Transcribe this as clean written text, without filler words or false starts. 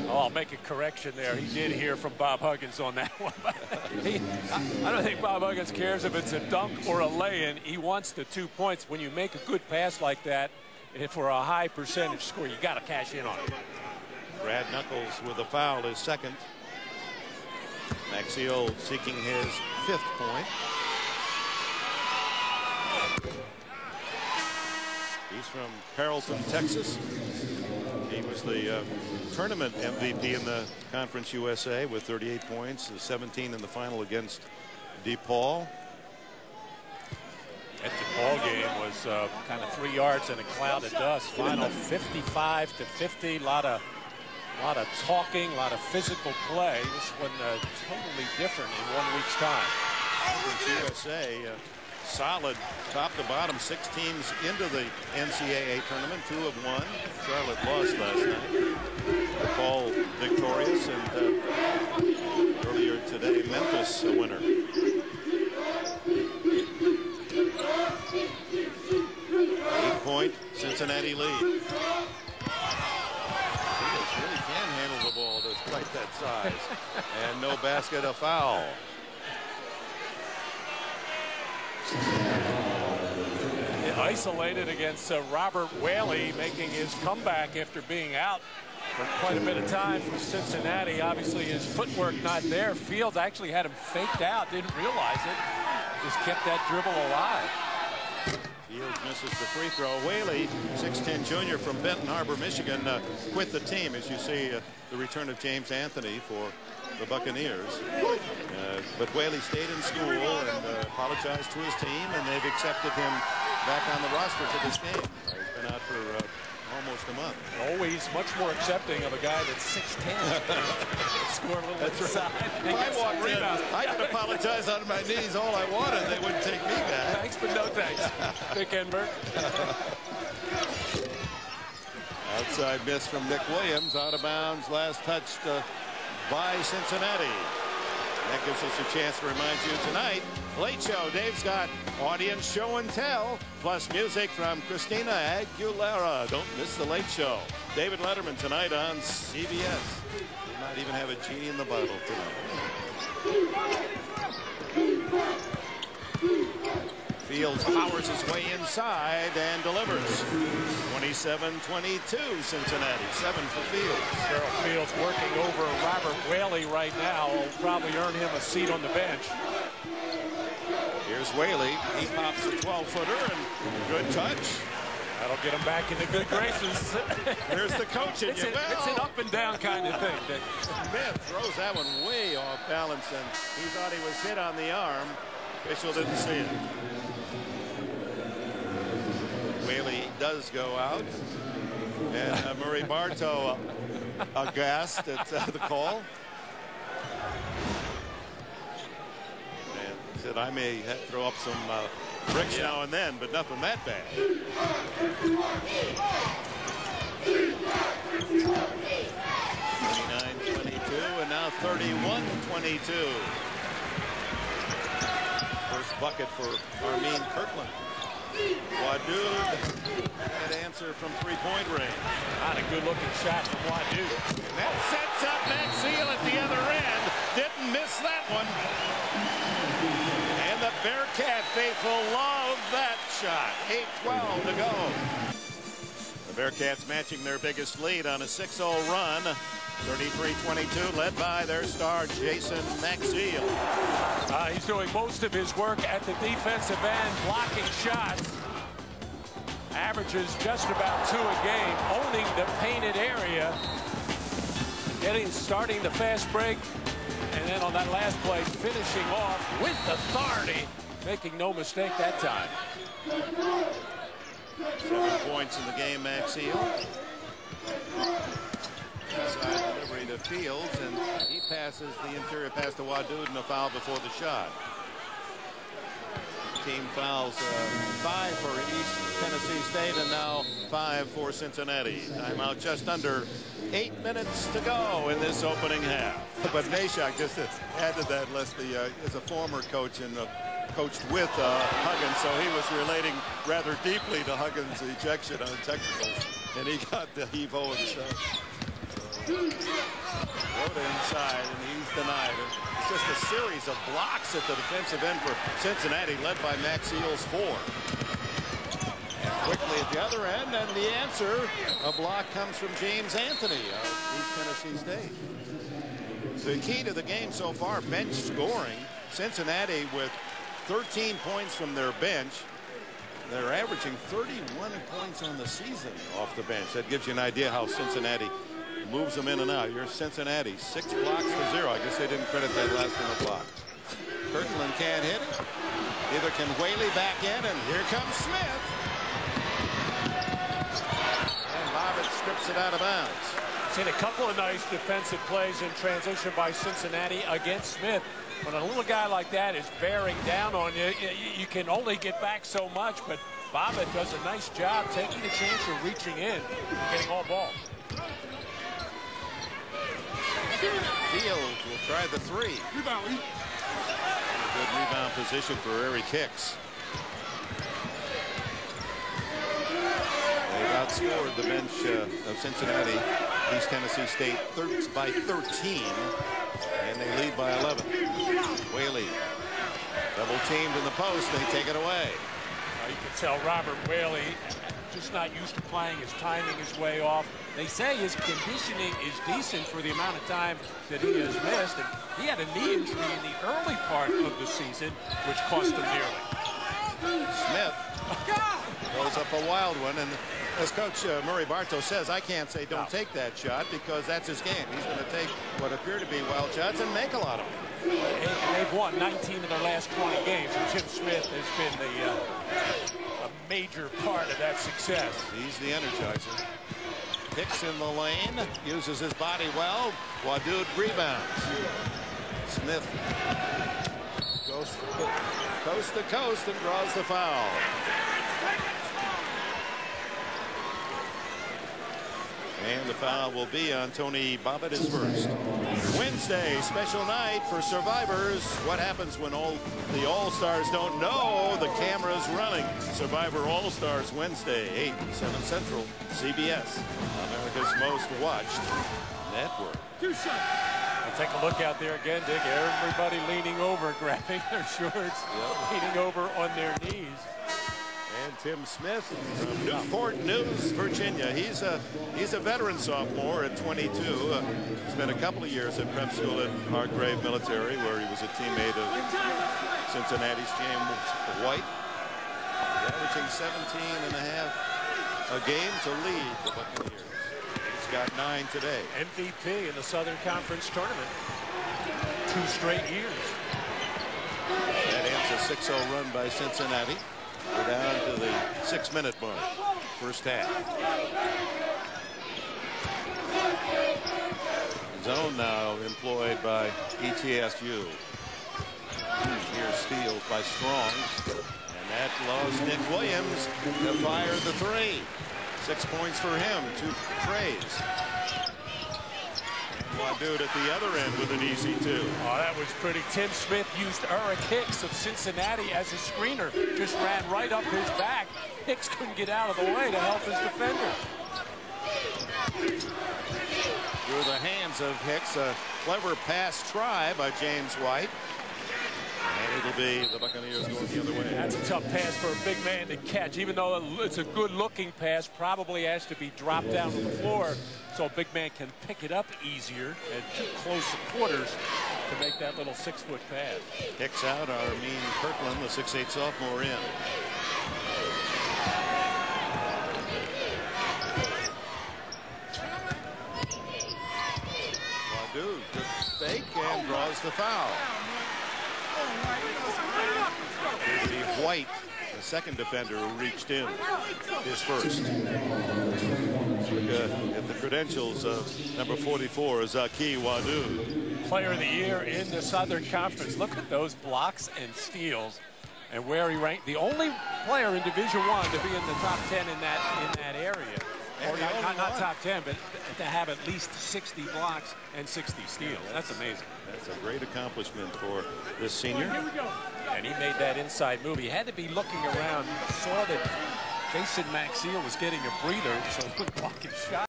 Oh, I'll make a correction there. He did hear from Bob Huggins on that one. I don't think Bob Huggins cares if it's a dunk or a lay-in. He wants the 2 points. When you make a good pass like that, and for a high percentage score, you got to cash in on it. Brad Knuckles with a foul, his second. Maxiell seeking his 5th point. He's from Carrollton, Texas. He was the tournament MVP in the Conference USA with 38 points, 17 in the final against DePaul. That DePaul game was kind of 3 yards in a cloud of dust. Final 55-50. A lot of talking, a lot of physical play. This one totally different in 1 week's time. USA, solid top to bottom. 6 teams into the NCAA tournament. 2 have won. Charlotte lost last night. DePaul victorious, and earlier today Memphis a winner. 8-point Cincinnati lead. Really can handle the ball despite that size. And no basket, a foul. Isolated against Robert Whaley, making his comeback after being out for quite a bit of time for Cincinnati. Obviously his footwork not there. Fields actually had him faked out, didn't realize it. Just kept that dribble alive. Fields misses the free throw. Whaley, 6'10" junior from Benton Harbor, Michigan, quit the team. As you see, the return of James Anthony for the Buccaneers. But Whaley stayed in school and apologized to his team, and they've accepted him back on the roster for this game. He's been out for almost a month. Always much more accepting of a guy that's 6'10". Score a little inside. If I walked in, I could apologize on my knees all I wanted. They wouldn't take me back. Thanks, but no thanks. Dick Enberg. Outside miss from Nick Williams. Out of bounds. Last touched by Cincinnati. That gives us a chance to remind you tonight, Late Show. Dave's got audience show and tell, plus music from Christina Aguilera. Don't miss the Late Show. David Letterman tonight on CBS. We might even have a genie in the bottle tonight. Fields powers his way inside and delivers. 27-22 Cincinnati. 7 for Fields. Gerald Fields working over Robert Whaley right now. Will probably earn him a seat on the bench. Here's Whaley. He pops a 12-footer and good touch. That'll get him back into good graces. There's the coach. It's an up and down kind of thing. Smith throws that one way off balance, and he thought he was hit on the arm. Official didn't see it. Whaley does go out, and Murray Bartow aghast at the call. And he said, I may throw up some bricks now and then, but nothing that bad. 29-22, and now 31-22. First bucket for Armin Kirkland. Wadud had answer from three-point range. Not a good-looking shot from Wadud. That sets up Maxiell at the other end. Didn't miss that one. And the Bearcat faithful love that shot. 8:12 to go. The Bearcats matching their biggest lead on a 6-0 run. 33-22, led by their star Jason Maxiell. He's doing most of his work at the defensive end, blocking shots. Averages just about 2 a game, owning the painted area, starting the fast break, and then on that last play, finishing off with authority, making no mistake that time. 7 points in the game, Maxiell. Inside delivery to Fields, and he passes the interior pass to Wadud and a foul before the shot. Team fouls 5 for East Tennessee State and now 5 for Cincinnati. Timeout just under 8 minutes to go in this opening half. But Nashak just added that, Leslie, is a former coach and coached with Huggins, so he was relating rather deeply to Huggins' ejection on technicals, and he got the heave-ho himself. outside, and he's denied. It's just a series of blocks at the defensive end for Cincinnati, led by Max Eels 4. And quickly at the other end, and the answer, a block comes from James Anthony of East Tennessee State. The key to the game so far, bench scoring. Cincinnati with 13 points from their bench. They're averaging 31 points on the season off the bench. That gives you an idea how Cincinnati moves them in and out. Here's Cincinnati, 6 blocks to 0. I guess they didn't credit that last one a block. Kirkland can't hit it. Neither can Whaley back in, and here comes Smith. And Bobbitt strips it out of bounds. Seen a couple of nice defensive plays in transition by Cincinnati against Smith. When a little guy like that is bearing down on you, you can only get back so much, but Bobbitt does a nice job taking the chance of reaching in and getting all ball. Fields will try the 3. Rebound. A good rebound position for Eric Hicks. They've outscored the bench of Cincinnati, East Tennessee State by 13, and they lead by 11. Whaley double teamed in the post. They take it away. You can tell Robert Whaley just not used to playing. His timing is way off. They say his conditioning is decent for the amount of time that he has missed. And he had a knee injury in the early part of the season, which cost him dearly. Smith throws up a wild one, and as Coach Murray Bartow says, I can't say don't take that shot because that's his game. He's going to take what appear to be wild shots and make a lot of them. They've won 19 of their last 20 games, and Tim Smith has been a major part of that success. He's the energizer. Hicks in the lane, uses his body well. Wadood rebounds. Smith goes coast to coast and draws the foul. And the foul will be on Tony Bobbitt, his first. Wednesday, special night for survivors. What happens when the All-Stars don't know the camera's running? Survivor All-Stars Wednesday, 8, 7 Central, CBS, America's most watched network. I'll take a look out there again, Dick. Everybody leaning over, grabbing their shorts, leaning over on their knees. And Tim Smith from Newport News, Virginia. He's a veteran sophomore at 22. Spent a couple of years at prep school at Hargrave Military, where he was a teammate of Cincinnati's James White. Averaging 17 and a half a game to lead the Buccaneers. He's got 9 today. MVP in the Southern Conference Tournament. 2 straight years. That ends a 6-0 run by Cincinnati. We're down to the 6-minute mark, first half. Zone now employed by ETSU. Here's steals by Strong. And that allows Nick Williams to fire the 3. 6 points for him, 2 trays. Wadood at the other end with an easy 2. Oh, that was pretty. Tim Smith used Eric Hicks of Cincinnati as a screener. Just ran right up his back. Hicks couldn't get out of the way to help his defender. Through the hands of Hicks, a clever pass try by James White. And it'll be the Buccaneers going the other way. That's a tough pass for a big man to catch. Even though it's a good-looking pass, probably has to be dropped down to the floor so a big man can pick it up easier at too close quarters to make that little 6-foot pass. Hicks out, Armin Kirkland, the 6'8" sophomore in. Wadood just fake and draws the foul. It'll be White, the second defender who reached in, his first. Look at the credentials of number 44, Zaki Wadood. Player of the year in the Southern Conference. Look at those blocks and steals and where he ranked. The only player in Division I to be in the top 10 in that area. Or not top 10, but to have at least 60 blocks and 60 steals. That's amazing. That's a great accomplishment for this senior. And he made that inside move. He had to be looking around. He saw that Jason Maxiel was getting a breather, so he couldn't block his shot.